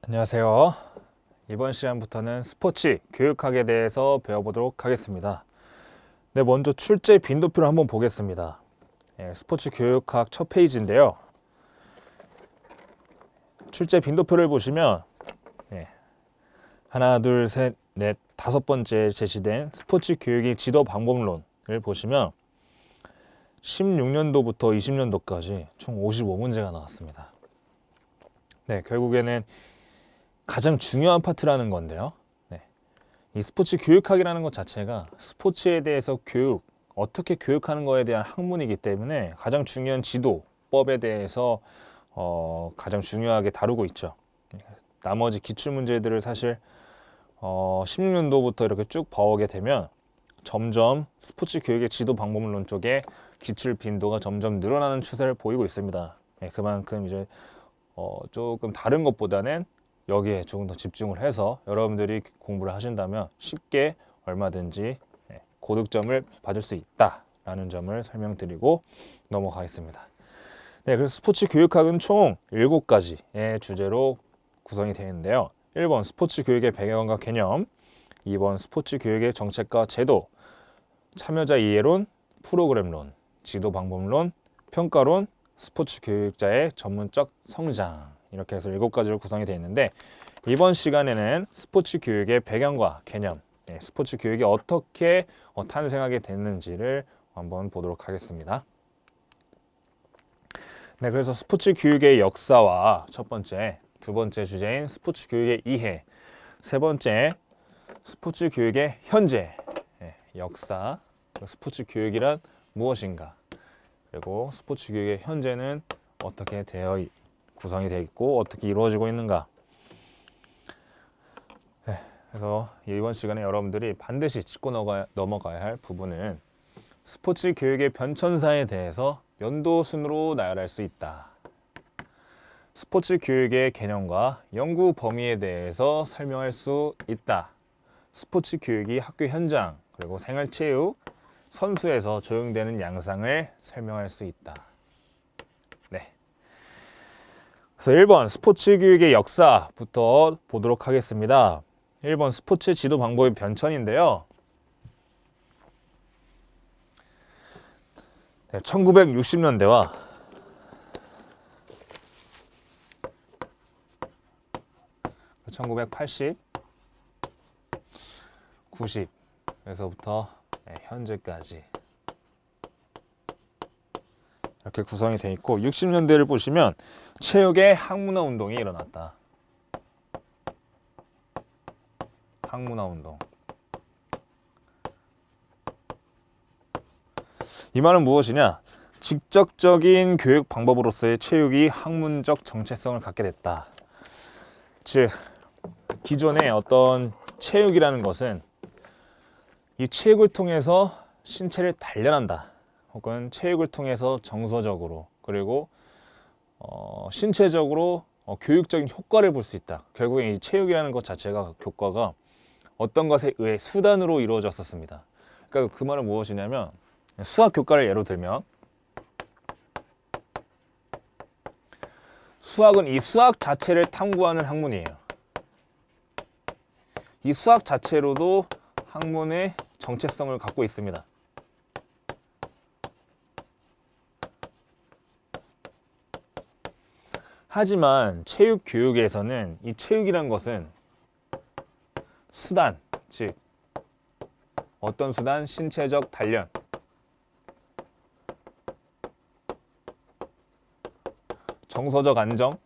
안녕하세요. 이번 시간부터는 스포츠 교육학에 대해서 배워보도록 하겠습니다. 네, 먼저 출제 빈도표를 한번 보겠습니다. 스포츠 교육학 첫 페이지인데요. 출제 빈도표를 보시면 하나, 둘, 셋, 넷, 다섯 번째 제시된 스포츠 교육의 지도 방법론을 보시면 16년도부터 20년도까지 총 55문제가 나왔습니다. 네, 결국에는 가장 중요한 파트라는 건데요. 이 스포츠 교육학이라는 것 자체가 스포츠에 대해서 어떻게 교육하는 거에 대한 학문이기 때문에 가장 중요한 지도법에 대해서 가장 중요하게 다루고 있죠. 나머지 기출문제들을 사실 16년도부터 이렇게 쭉 봐오게 되면 점점 스포츠 교육의 지도 방법론 쪽에 기출 빈도가 점점 늘어나는 추세를 보이고 있습니다. 그만큼 이제 조금 다른 것보다는 여기에 조금 더 집중을 해서 여러분들이 공부를 하신다면 쉽게 얼마든지 고득점을 받을 수 있다라는 점을 설명드리고 넘어가겠습니다. 네, 그래서 스포츠 교육학은 총 7가지의 주제로 구성이 되어 있는데요. 1번 스포츠 교육의 배경과 개념, 2번 스포츠 교육의 정책과 제도, 참여자 이해론, 프로그램론, 지도 방법론, 평가론, 스포츠 교육자의 전문적 성장, 이렇게 해서 7가지로 구성이 되어 있는데, 이번 시간에는 스포츠 교육의 배경과 개념, 스포츠 교육이 어떻게 탄생하게 됐는지를 한번 보도록 하겠습니다. 네, 그래서 스포츠 교육의 역사와 첫 번째, 두 번째 주제인 스포츠 교육의 이해, 세 번째 스포츠 교육의 현재, 역사, 스포츠 교육이란 무엇인가, 그리고 스포츠 교육의 현재는 어떻게 구성이 되어 있고 어떻게 이루어지고 있는가. 그래서 이번 시간에 여러분들이 반드시 짚고 넘어가야 할 부분은 스포츠 교육의 변천사에 대해서 연도순으로 나열할 수 있다. 스포츠 교육의 개념과 연구 범위에 대해서 설명할 수 있다. 스포츠 교육이 학교 현장 그리고 생활체육, 선수에서 적용되는 양상을 설명할 수 있다. 네. 그래서 1번 스포츠 교육의 역사부터 보도록 하겠습니다. 1번 스포츠 지도 방법의 변천인데요. 1960년대와 1980, 90에서부터 현재까지 이렇게 구성이 되어 있고, 60년대를 보시면 체육의 학문화 운동이 일어났다. 학문화 운동. 이 말은 무엇이냐? 직접적인 교육 방법으로서의 체육이 학문적 정체성을 갖게 됐다. 즉, 기존의 어떤 체육이라는 것은 이 체육을 통해서 신체를 단련한다. 혹은 체육을 통해서 정서적으로 그리고 신체적으로 교육적인 효과를 볼 수 있다. 결국에 이 체육이라는 것 자체가 교과가 어떤 것에 의해 수단으로 이루어졌었습니다. 그러니까 그 말은 무엇이냐면, 수학 교과를 예로 들면 수학은 이 수학 자체를 탐구하는 학문이에요. 이 수학 자체로도 학문의 정체성을 갖고 있습니다. 하지만 체육 교육에서는 이 체육이란 것은 수단, 즉 어떤 수단? 신체적 단련, 정서적 안정,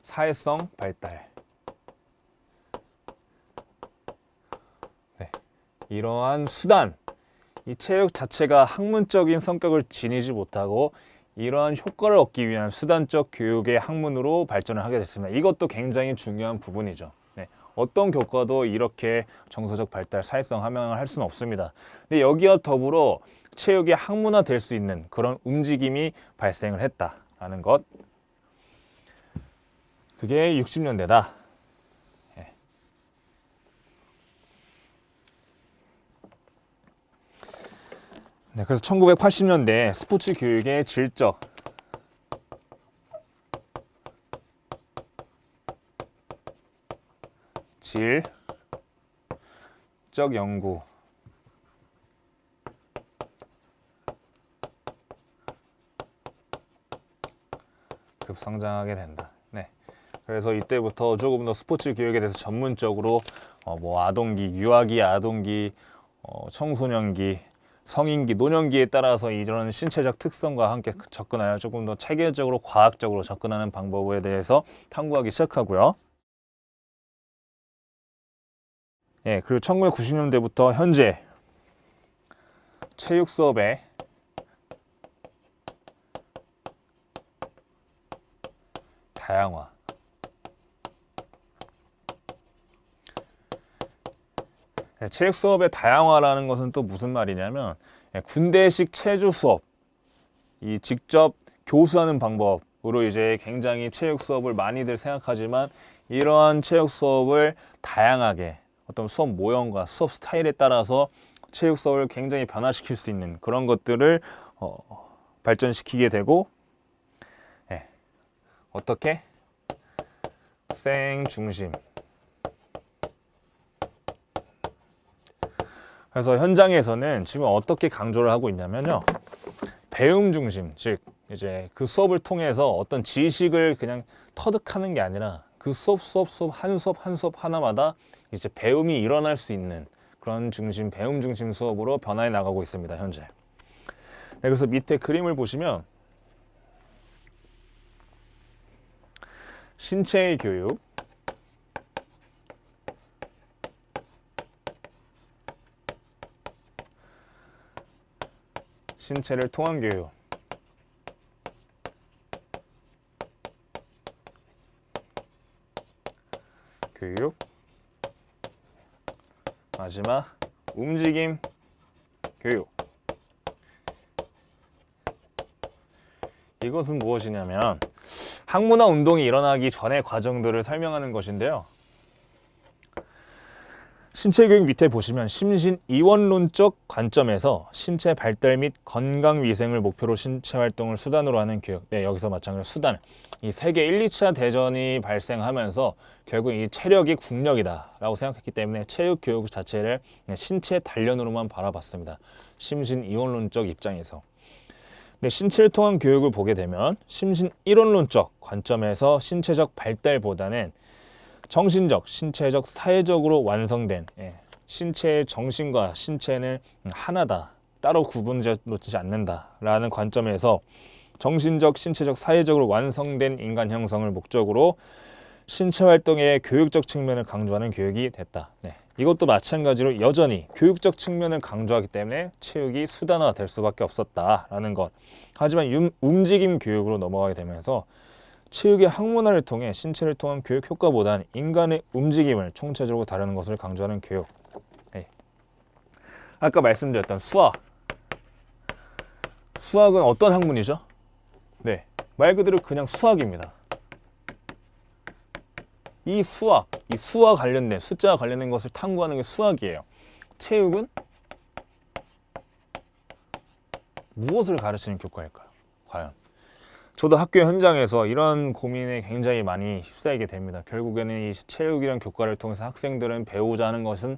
사회성 발달, 이러한 수단, 이 체육 자체가 학문적인 성격을 지니지 못하고 이러한 효과를 얻기 위한 수단적 교육의 학문으로 발전을 하게 됐습니다. 이것도 굉장히 중요한 부분이죠. 어떤 교과도 이렇게 정서적 발달, 사회성 함양을 할 수는 없습니다. 근데 여기와 더불어 체육이 학문화 될 수 있는 그런 움직임이 발생을 했다라는 것. 그게 60년대다. 그래서 1980년대 스포츠 교육의 질적, 질적 연구 급성장하게 된다. 네. 그래서 이때부터 조금 더 스포츠 교육에 대해서 전문적으로 뭐 아동기, 유아기, 아동기, 청소년기, 성인기, 노년기에 따라서 이런 신체적 특성과 함께 접근하여 조금 더 체계적으로 과학적으로 접근하는 방법에 대해서 탐구하기 시작하고요. 예, 그리고 1990년대부터 현재 체육 수업의 다양화. 체육 수업의 다양화라는 것은 또 무슨 말이냐면 군대식 체조 수업, 이 직접 교수하는 방법으로 이제 굉장히 체육 수업을 많이들 생각하지만 이러한 체육 수업을 다양하게 어떤 수업 모형과 수업 스타일에 따라서 체육 수업을 굉장히 변화시킬 수 있는 그런 것들을 발전시키게 되고 어떻게? 생 중심. 그래서 현장에서는 지금 어떻게 강조를 하고 있냐면요. 배움 중심, 즉 이제 그 수업을 통해서 어떤 지식을 그냥 터득하는 게 아니라 그 수업 한 수업 하나마다 이제 배움이 일어날 수 있는 그런 중심, 배움 중심 수업으로 변화해 나가고 있습니다, 현재. 네, 그래서 밑에 그림을 보시면 신체의 교육, 신체를 통한 교육, 마지막 움직임 교육. 이것은 무엇이냐면 학문화 운동이 일어나기 전의 과정들을 설명하는 것인데요. 신체 교육 밑에 보시면 심신 이원론적 관점에서 신체 발달 및 건강 위생을 목표로 신체 활동을 수단으로 하는 교육. 네, 여기서 마찬가지로 수단. 이 세계 1, 2차 대전이 발생하면서 결국 이 체력이 국력이다라고 생각했기 때문에 체육 교육 자체를 신체 단련으로만 바라봤습니다. 심신 이원론적 입장에서. 네, 신체를 통한 교육을 보게 되면 심신 이론론적 관점에서 신체적 발달보다는 정신적, 신체적, 사회적으로 완성된 신체의 정신과 신체는 하나다. 따로 구분되지 않는다라는 관점에서 정신적, 신체적, 사회적으로 완성된 인간 형성을 목적으로 신체 활동의 교육적 측면을 강조하는 교육이 됐다. 네. 이것도 마찬가지로 여전히 교육적 측면을 강조하기 때문에 체육이 수단화될 수밖에 없었다라는 것. 하지만 움직임 교육으로 넘어가게 되면서 체육의 학문화를 통해 신체를 통한 교육 효과보다는 인간의 움직임을 총체적으로 다루는 것을 강조하는 교육. 네. 아까 말씀드렸던 수학. 수학은 어떤 학문이죠? 네, 말 그대로 그냥 수학입니다. 이 수학 관련된 숫자와 관련된 것을 탐구하는 게 수학이에요. 체육은 무엇을 가르치는 교과일까요? 과연? 저도 학교 현장에서 이런 고민에 굉장히 많이 휩싸이게 됩니다. 결국에는 이 체육이라는 교과를 통해서 학생들은 배우자 하는 것은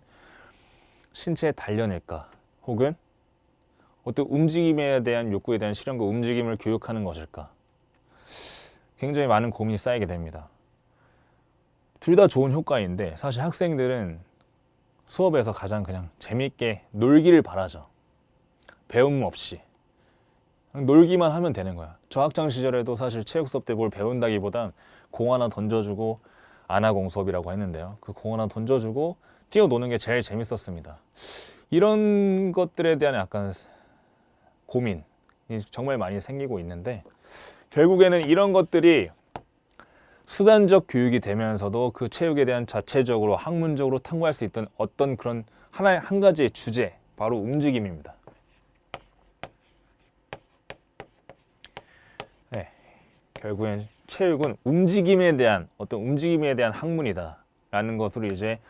신체의 단련일까? 혹은 어떤 움직임에 대한 욕구에 대한 실현과 움직임을 교육하는 것일까? 굉장히 많은 고민이 쌓이게 됩니다. 둘 다 좋은 효과인데 사실 학생들은 수업에서 가장 그냥 재밌게 놀기를 바라죠. 배움 없이. 놀기만 하면 되는 거야. 저 학창 시절에도 사실 체육 수업 때 뭘 배운다기보단 공 하나 던져주고 안하공 수업이라고 했는데요. 그 공 하나 던져주고 뛰어노는 게 제일 재밌었습니다. 이런 것들에 대한 약간 고민이 정말 많이 생기고 있는데 결국에는 이런 것들이 수단적 교육이 되면서도 그 체육에 대한 자체적으로 학문적으로 탐구할 수 있던 어떤 그런 한 가지의 주제, 바로 움직임입니다. 네, 결국엔 체육은 움직임에 대한 학문이다라는 것으로 이제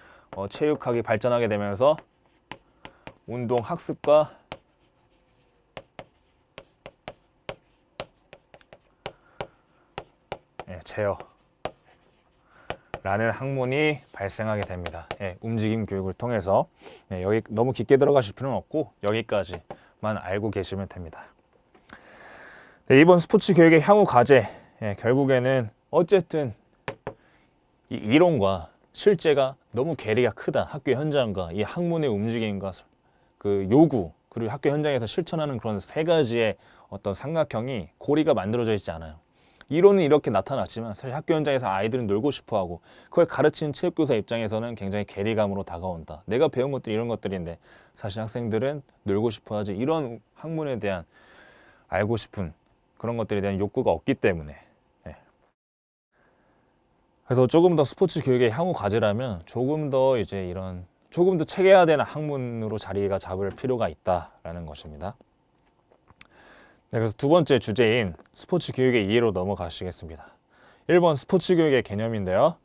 체육학이 발전하게 되면서 운동 학습과 제어 라는 학문이 발생하게 됩니다. 예, 움직임 교육을 통해서. 네, 여기 너무 깊게 들어가실 필요는 없고 여기까지만 알고 계시면 됩니다. 네, 이번 스포츠 교육의 향후 과제, 예, 결국에는 어쨌든 이 이론과 실제가 너무 괴리가 크다. 학교 현장과 이 학문의 움직임과 그 요구, 그리고 학교 현장에서 실천하는 그런 세 가지의 어떤 삼각형이 고리가 만들어져 있지 않아요. 이론은 이렇게 나타났지만 사실 학교 현장에서 아이들은 놀고 싶어하고 그걸 가르치는 체육교사 입장에서는 굉장히 괴리감으로 다가온다. 내가 배운 것들이 이런 것들인데 사실 학생들은 놀고 싶어하지 이런 학문에 대한 알고 싶은 그런 것들에 대한 욕구가 없기 때문에. 네. 그래서 조금 더 스포츠 교육의 향후 과제라면 조금 더 이제 이런 조금 더 체계화되는 학문으로 자리가 잡을 필요가 있다라는 것입니다. 네, 그래서 두 번째 주제인 스포츠 교육의 이해로 넘어가시겠습니다. 1번 스포츠 교육의 개념인데요.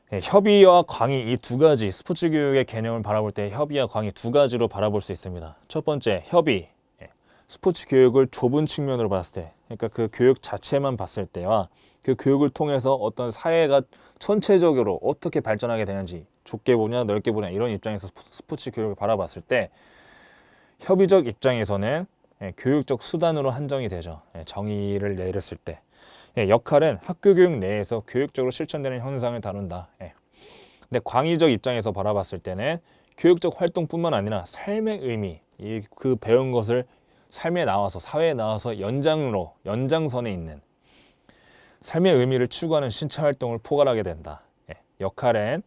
네, 협의와 광의 이 두 가지 스포츠 교육의 개념을 바라볼 때 협의와 광의 두 가지로 바라볼 수 있습니다. 첫 번째 협의, 스포츠 교육을 좁은 측면으로 봤을 때, 그러니까 그 교육 자체만 봤을 때와 그 교육을 통해서 어떤 사회가 전체적으로 어떻게 발전하게 되는지 좁게 보냐 넓게 보냐 이런 입장에서 스포츠 교육을 바라봤을 때 협의적 입장에서는 교육적 수단으로 한정이 되죠. 정의를 내렸을 때 역할은 학교 교육 내에서 교육적으로 실천되는 현상을 다룬다. 근데 광의적 입장에서 바라봤을 때는 교육적 활동뿐만 아니라 삶의 의미, 그 배운 것을 삶에 나와서 사회에 나와서 연장선에 있는 삶의 의미를 추구하는 신체 활동을 포괄하게 된다. 역할엔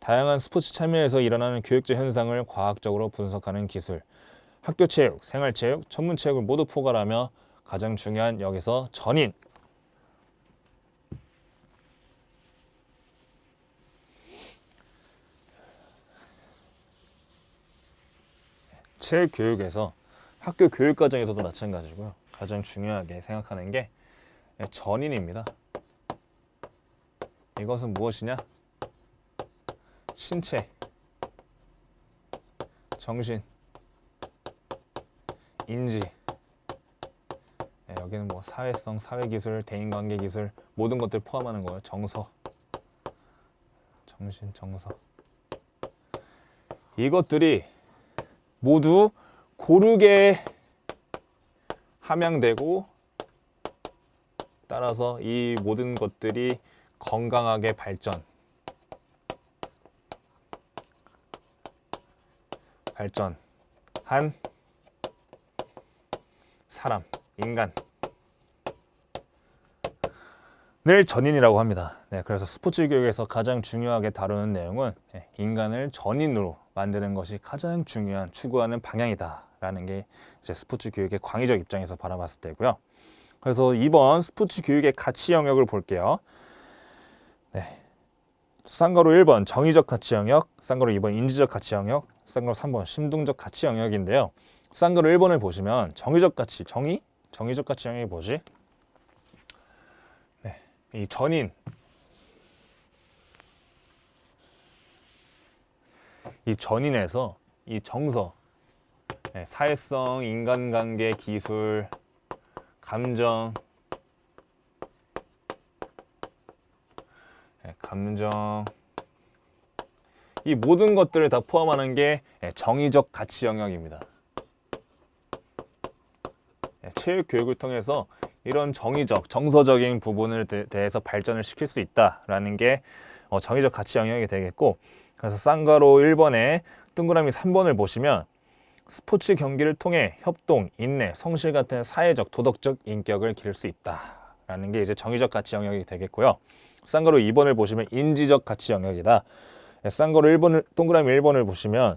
다양한 스포츠 참여에서 일어나는 교육적 현상을 과학적으로 분석하는 기술, 학교 체육, 생활 체육, 전문 체육을 모두 포괄하며 가장 중요한 여기서 전인, 체육 교육에서 학교 교육 과정에서도 마찬가지고요. 가장 중요하게 생각하는 게 전인입니다. 이것은 무엇이냐? 신체, 정신, 인지. 여기는 뭐 사회성, 사회기술, 대인관계기술 모든 것들 포함하는 거예요. 정서, 정신, 정서. 이것들이 모두 고르게 함양되고 따라서 이 모든 것들이 건강하게 발전한 사람, 인간을 전인이라고 합니다. 네, 그래서 스포츠 교육에서 가장 중요하게 다루는 내용은 인간을 전인으로 만드는 것이 가장 중요한 추구하는 방향이다라는 게 이제 스포츠 교육의 광의적 입장에서 바라봤을 때고요. 그래서 이번 스포츠 교육의 가치 영역을 볼게요. 네. 쌍가로 1번 정의적 가치 영역, 쌍가로 2번 인지적 가치 영역, 쌍가로 3번 심동적 가치 영역인데요. 쌍가로 1번을 보시면 정의적 가치, 정의적 가치 영역이 뭐지? 네. 이 전인, 이 전인에서 이 정서, 사회성, 인간관계, 기술, 감정, 이 모든 것들을 다 포함하는 게 정의적 가치 영역입니다. 체육 교육을 통해서 이런 정의적, 정서적인 부분을 대해서 발전을 시킬 수 있다라는 게 정의적 가치 영역이 되겠고, 그래서 쌍가로 1번에 동그라미 3번을 보시면 스포츠 경기를 통해 협동, 인내, 성실 같은 사회적, 도덕적 인격을 기를 수 있다라는 게 이제 정의적 가치 영역이 되겠고요. 쌍가로 2번을 보시면 인지적 가치 영역이다. 쌍가로 1번을 동그라미 1번을 보시면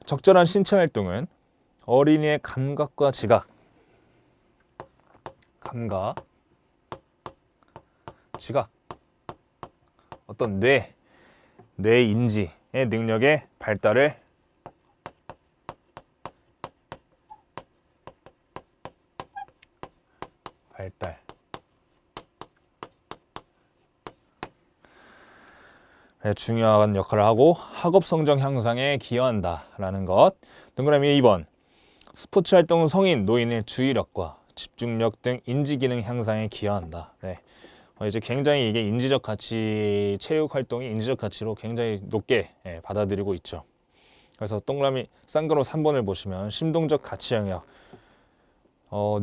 적절한 신체 활동은 어린이의 감각과 지각, 어떤 뇌 인지의 능력의 발달 중요한 역할을 하고 학업 성적 향상에 기여한다라는 것. 동그라미 2번 스포츠 활동은 성인, 노인의 주의력과 집중력 등 인지 기능 향상에 기여한다. 네. 이제 굉장히 이게 인지적 가치, 체육 활동이 인지적 가치로 굉장히 높게 받아들이고 있죠. 그래서 동그라미 쌍그로 3번을 보시면 심동적 가치 영역.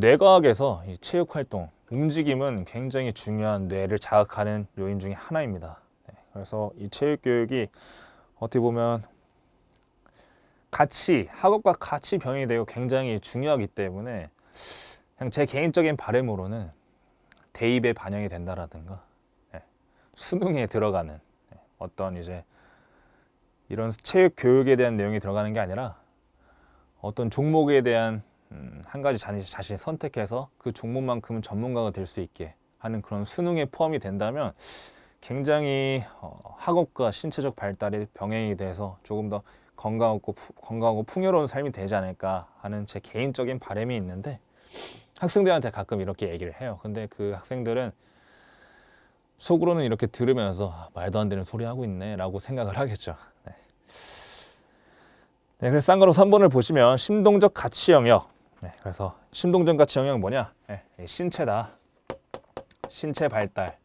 뇌과학에서 이 체육 활동, 움직임은 굉장히 중요한 뇌를 자극하는 요인 중에 하나입니다. 그래서 이 체육 교육이 어떻게 보면 학업과 같이 병행이 되고 굉장히 중요하기 때문에 그냥 제 개인적인 바람으로는 대입에 반영이 된다라든가 수능에 들어가는 어떤 이제 이런 체육 교육에 대한 내용이 들어가는 게 아니라 어떤 종목에 대한 한 가지 자신이 선택해서 그 종목만큼은 전문가가 될 수 있게 하는 그런 수능에 포함이 된다면 굉장히 학업과 신체적 발달이 병행이 돼서 조금 더 건강하고 풍요로운 삶이 되지 않을까 하는 제 개인적인 바람이 있는데 학생들한테 가끔 이렇게 얘기를 해요. 근데 그 학생들은 속으로는 이렇게 들으면서 말도 안 되는 소리 하고 있네 라고 생각을 하겠죠. 그래서 쌍거로 3번을 보시면 심동적 가치 영역. 그래서 심동적 가치 영역은 뭐냐? 신체다. 신체 발달.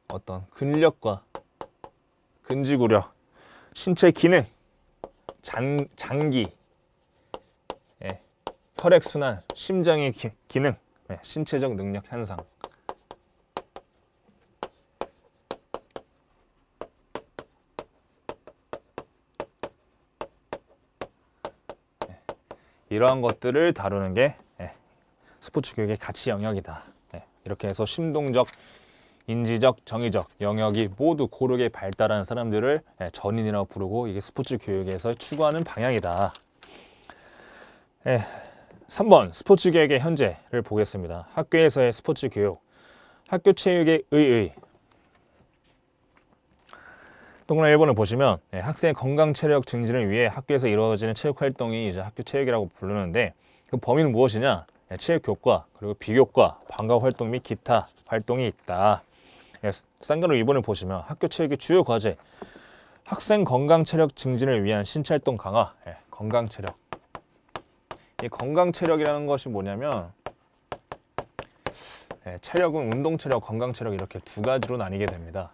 어떤 근력과 근지구력, 신체 기능, 장기, 혈액순환, 심장의 기능, 신체적 능력 향상. 이러한 것들을 다루는 게 스포츠 교육의 가치 영역이다. 이렇게 해서 심동적, 인지적, 정의적 영역이 모두 고르게 발달한 사람들을 전인이라고 부르고 이게 스포츠 교육에서 추구하는 방향이다. 3번 스포츠 교육의 현재를 보겠습니다. 학교에서의 스포츠 교육, 학교 체육의 의의. 동그라미 1번을 보시면 학생의 건강 체력 증진을 위해 학교에서 이루어지는 체육 활동이 이제 학교 체육이라고 부르는데 그 범위는 무엇이냐? 체육 교과, 그리고 비교과, 방과 활동 및 기타 활동이 있다. 쌍그로 2번을 보시면 학교 체육의 주요 과제, 학생 건강 체력 증진을 위한 신체 활동 강화, 건강 체력. 이 건강 체력이라는 것이 뭐냐면 체력은 운동 체력, 건강 체력 이렇게 두 가지로 나뉘게 됩니다.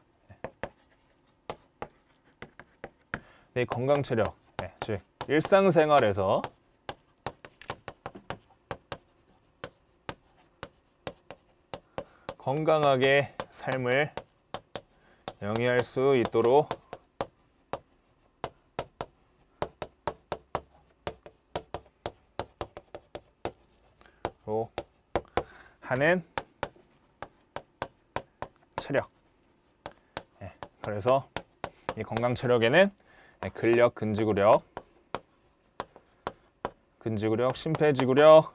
이 건강 체력, 즉 일상생활에서 건강하게 삶을 영위할 수 있도록 하는 체력. 그래서 이 건강 체력에는 근력, 근지구력, 심폐지구력,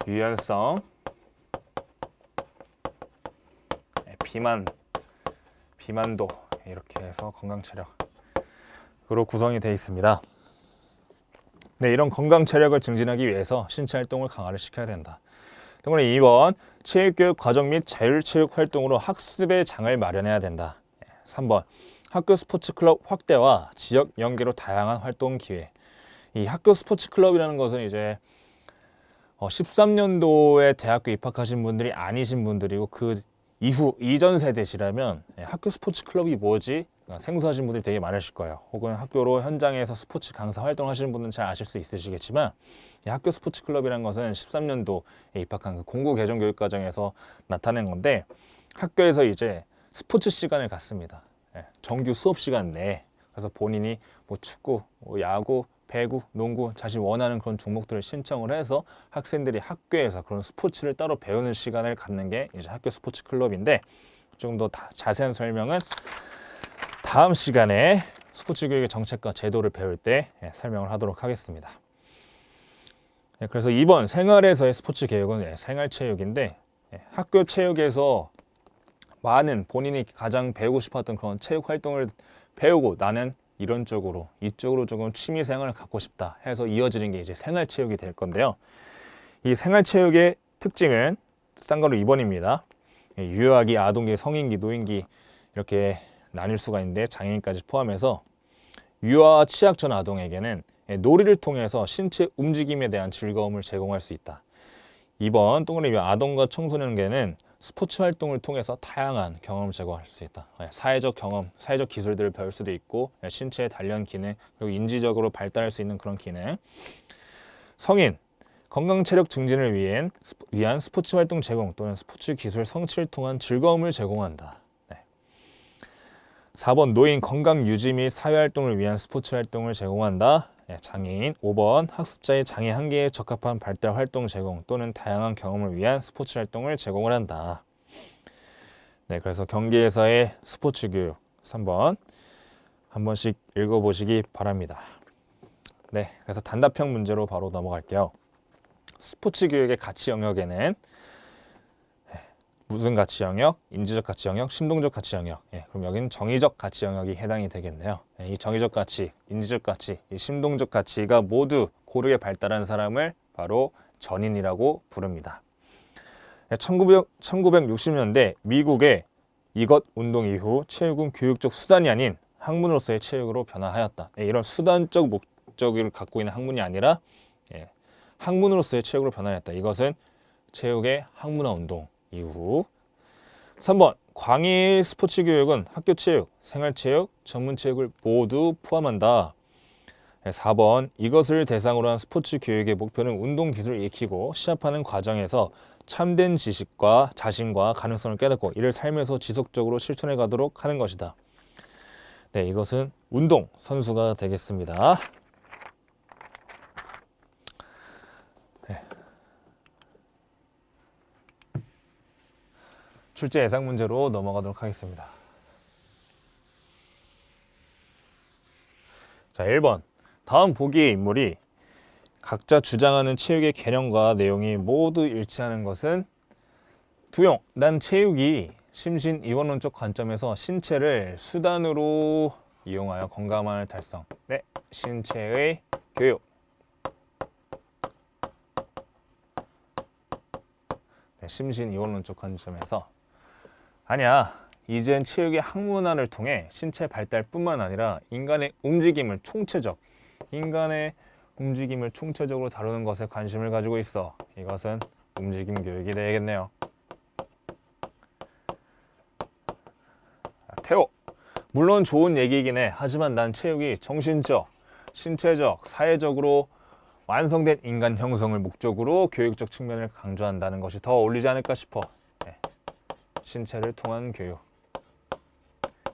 유연성, 비만도 이렇게 해서 건강 체력으로 구성이 되어 있습니다. 이런 건강 체력을 증진하기 위해서 신체 활동을 강화를 시켜야 된다. 동그라미 2번 체육교육 과정 및 자율체육 활동으로 학습의 장을 마련해야 된다. 3번 학교 스포츠 클럽 확대와 지역 연계로 다양한 활동 기회. 이 학교 스포츠 클럽이라는 것은 이제 13년도에 대학교 입학하신 분들이 아니신 분들이고 그 이전 세대시라면 학교 스포츠 클럽이 뭐지? 생소하신 분들이 되게 많으실 거예요. 혹은 학교로 현장에서 스포츠 강사 활동하시는 분은 잘 아실 수 있으시겠지만 이 학교 스포츠 클럽이라는 것은 13년도에 입학한 그 공고 개정 교육 과정에서 나타낸 건데 학교에서 이제 스포츠 시간을 갖습니다. 정규 수업 시간 내에. 그래서 본인이 뭐 축구, 야구, 배구, 농구 자신이 원하는 그런 종목들을 신청을 해서 학생들이 학교에서 그런 스포츠를 따로 배우는 시간을 갖는 게 이제 학교 스포츠 클럽인데 좀 더 자세한 설명은 다음 시간에 스포츠 교육의 정책과 제도를 배울 때 설명을 하도록 하겠습니다. 그래서 2번 생활에서의 스포츠 교육은 생활체육인데 학교 체육에서 많은 본인이 가장 배우고 싶었던 그런 체육 활동을 배우고 나는 이런 쪽으로 이쪽으로 조금 취미 생활을 갖고 싶다 해서 이어지는 게 이제 생활체육이 될 건데요. 이 생활체육의 특징은 쌍거로 2번입니다. 유아기, 아동기, 성인기, 노인기 이렇게 나뉠 수가 있는데 장애인까지 포함해서 유아와 취약 전 아동에게는 놀이를 통해서 신체 움직임에 대한 즐거움을 제공할 수 있다. 2번 동그라미 아동과 청소년에게는 스포츠 활동을 통해서 다양한 경험을 제공할 수 있다. 사회적 경험, 사회적 기술들을 배울 수도 있고 신체의 단련 기능, 그리고 인지적으로 발달할 수 있는 그런 기능. 성인, 건강 체력 증진을 위한 스포츠 활동 제공 또는 스포츠 기술 성취를 통한 즐거움을 제공한다. 4번 노인 건강 유지 및 사회 활동을 위한 스포츠 활동을 제공한다. 장애인. 5번 학습자의 장애 한계에 적합한 발달 활동 제공 또는 다양한 경험을 위한 스포츠 활동을 제공을 한다. 네, 그래서 경기에서의 스포츠 교육 3번 한 번씩 읽어보시기 바랍니다. 네, 그래서 단답형 문제로 바로 넘어갈게요. 스포츠 교육의 가치 영역에는 무슨 가치 영역? 인지적 가치 영역, 심동적 가치 영역. 그럼 여기는 정의적 가치 영역이 해당이 되겠네요. 이 정의적 가치, 인지적 가치, 이 심동적 가치가 모두 고르게 발달한 사람을 바로 전인이라고 부릅니다. 1960년대 미국의 이것 운동 이후 체육은 교육적 수단이 아닌 학문으로서의 체육으로 변화하였다. 이런 수단적 목적을 갖고 있는 학문이 아니라 학문으로서의 체육으로 변화했다. 이것은 체육의 학문화 운동 이후. 3번 광의 스포츠 교육은 학교 체육, 생활체육, 전문체육을 모두 포함한다. 4번 이것을 대상으로 한 스포츠 교육의 목표는 운동 기술을 익히고 시합하는 과정에서 참된 지식과 자신과 가능성을 깨닫고 이를 삶에서 지속적으로 실천해 가도록 하는 것이다. 네, 이것은 운동 선수가 되겠습니다. 네. 출제 예상 문제로 넘어가도록 하겠습니다. 자, 1번. 다음 보기의 인물이 각자 주장하는 체육의 개념과 내용이 모두 일치하는 것은 두용. 난 체육이 심신 이원론적 관점에서 신체를 수단으로 이용하여 건강함을 달성. 네, 신체의 교육. 네, 심신 이원론적 관점에서 아니야. 이젠 체육의 학문화를 통해 신체 발달뿐만 아니라 인간의 움직임을 총체적으로 다루는 것에 관심을 가지고 있어. 이것은 움직임 교육이 되겠네요. 태호. 물론 좋은 얘기이긴 해. 하지만 난 체육이 정신적, 신체적, 사회적으로 완성된 인간 형성을 목적으로 교육적 측면을 강조한다는 것이 더 어울리지 않을까 싶어. 네. 신체를 통한 교육.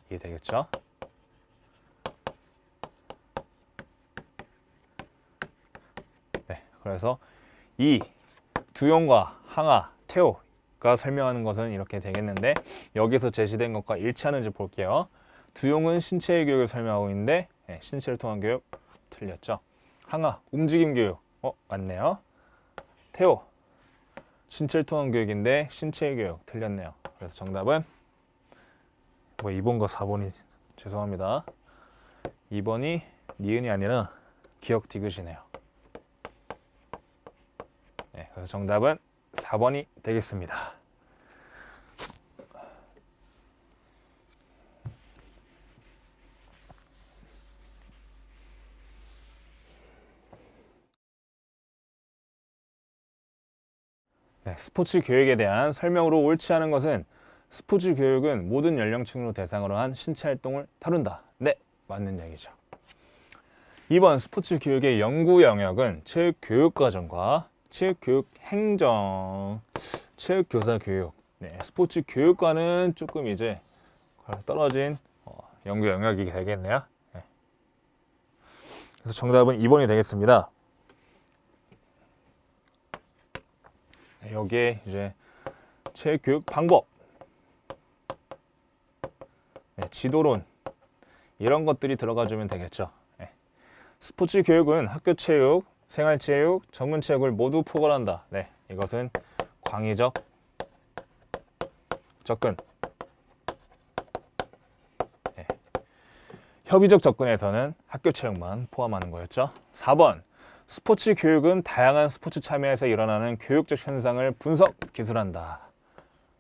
이해 되겠죠? 네, 그래서 이 두용과 항아, 태호가 설명하는 것은 이렇게 되겠는데 여기서 제시된 것과 일치하는지 볼게요. 두용은 신체의 교육을 설명하고 있는데 신체를 통한 교육 틀렸죠. 항아, 움직임 교육. 맞네요. 태호, 신체를 통한 교육인데 신체의 교육 틀렸네요. 그래서 정답은 2번과 4번이 죄송합니다. 2번이 니은이 아니라 기억 디귿이네요. 네, 그래서 정답은 4번이 되겠습니다. 네, 스포츠 교육에 대한 설명으로 옳지 않은 것은 스포츠 교육은 모든 연령층으로 대상으로 한 신체 활동을 다룬다. 네, 맞는 얘기죠. 2번 스포츠 교육의 연구 영역은 체육 교육 과정과 체육 교육 행정, 체육 교사 교육. 네, 스포츠 교육과는 조금 이제 떨어진 연구 영역이 되겠네요. 네. 그래서 정답은 2번이 되겠습니다. 네, 여기에 이제 체육 교육 방법, 네, 지도론 이런 것들이 들어가주면 되겠죠. 네. 스포츠 교육은 학교 체육, 생활체육, 전문체육을 모두 포괄한다. 네, 이것은 광의적 접근. 네. 협의적 접근에서는 학교 체육만 포함하는 거였죠. 4번 스포츠 교육은 다양한 스포츠 참여에서 일어나는 교육적 현상을 분석, 기술한다.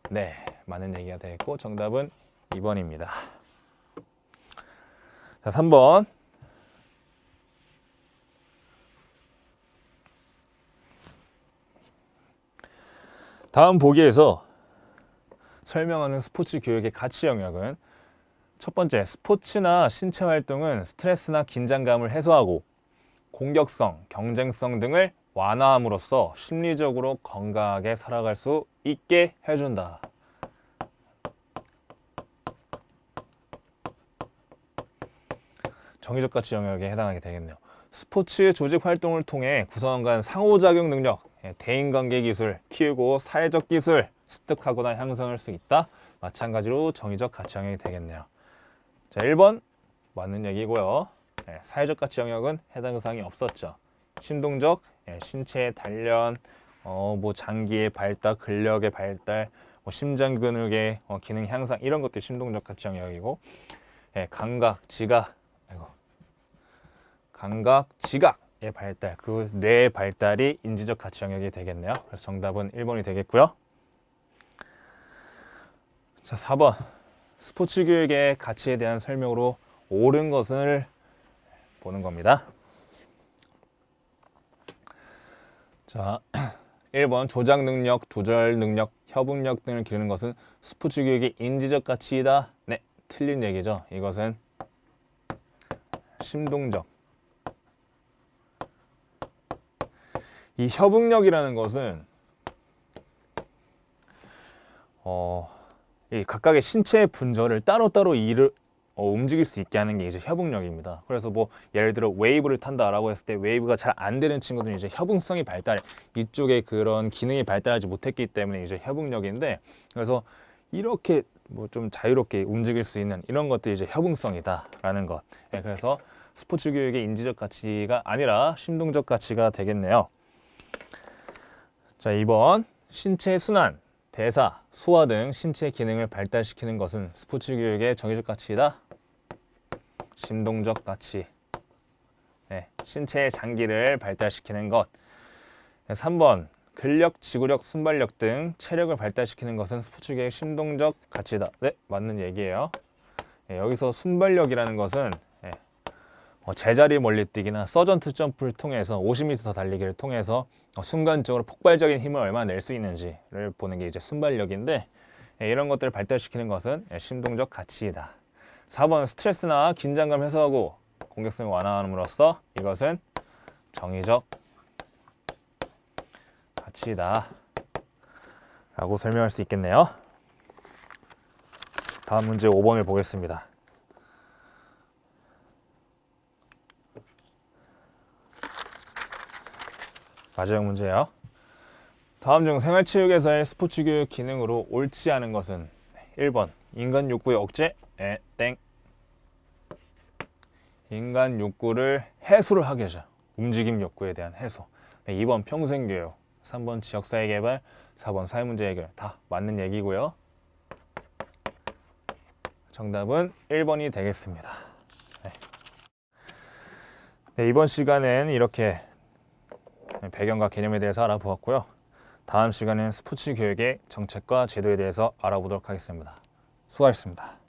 네, 많은 얘기가 되겠고 정답은 2번입니다. 자, 3번 다음 보기에서 설명하는 스포츠 교육의 가치 영역은 첫 번째, 스포츠나 신체 활동은 스트레스나 긴장감을 해소하고 공격성, 경쟁성 등을 완화함으로써 심리적으로 건강하게 살아갈 수 있게 해준다. 정의적 가치 영역에 해당하게 되겠네요. 스포츠 조직 활동을 통해 구성원 간 상호작용 능력, 대인관계 기술, 키우고 사회적 기술 습득하거나 향상할 수 있다. 마찬가지로 정의적 가치 영역이 되겠네요. 자, 1번 맞는 얘기고요. 사회적 가치 영역은 해당 사항이 없었죠. 심동적, 신체의 단련, 뭐 장기의 발달, 근력의 발달, 뭐 심장 근육의 기능 향상 이런 것들이 심동적 가치 영역이고, 감각, 지각, 감각, 지각의 발달, 그 뇌의 발달이 인지적 가치 영역이 되겠네요. 그래서 정답은 1번이 되겠고요. 자, 4번. 스포츠 교육의 가치에 대한 설명으로 옳은 것을 보는 겁니다. 자, 1번 조작 능력, 조절 능력, 협응력 등을 기르는 것은 스포츠 교육의 인지적 가치이다. 네, 틀린 얘기죠. 이것은 심동적. 이 협응력이라는 것은 이 각각의 신체의 분절을 따로따로 움직일 수 있게 하는 게 이제 협응력입니다. 그래서 뭐 예를 들어 웨이브를 탄다라고 했을 때 웨이브가 잘 안 되는 친구들은 이제 협응성이 발달, 이쪽에 그런 기능이 발달하지 못했기 때문에 이제 협응력인데, 그래서 이렇게 뭐 좀 자유롭게 움직일 수 있는 이런 것들이 이제 협응성이다라는 것. 그래서 스포츠 교육의 인지적 가치가 아니라 심동적 가치가 되겠네요. 자, 2번 신체 순환, 대사, 소화 등 신체 기능을 발달시키는 것은 스포츠 교육의 정의적 가치이다. 심동적 가치. 신체의 장기를 발달시키는 것. 3번 근력, 지구력, 순발력 등 체력을 발달시키는 것은 스포츠 교육의 심동적 가치이다. 네, 맞는 얘기예요. 여기서 순발력이라는 것은 제자리 멀리뛰기나 서전트 점프를 통해서 50m 달리기를 통해서 순간적으로 폭발적인 힘을 얼마나 낼 수 있는지를 보는 게 이제 순발력인데, 이런 것들을 발달시키는 것은 심동적 가치이다. 4번 스트레스나 긴장감 해소하고 공격성을 완화함으로써 이것은 정의적 가치이다 라고 설명할 수 있겠네요. 다음 문제 5번을 보겠습니다. 마지막 문제예요. 다음 중 생활체육에서의 스포츠 교육 기능으로 옳지 않은 것은 1번 인간 욕구의 억제, 땡. 인간 욕구를 해소를 하게 하죠. 움직임 욕구에 대한 해소. 2번 평생교육, 3번 지역사회 개발, 4번 사회문제 해결. 다 맞는 얘기고요. 정답은 1번이 되겠습니다. 네, 이번 시간엔 이렇게 배경과 개념에 대해서 알아보았고요. 다음 시간에는 스포츠 교육의 정책과 제도에 대해서 알아보도록 하겠습니다. 수고하셨습니다.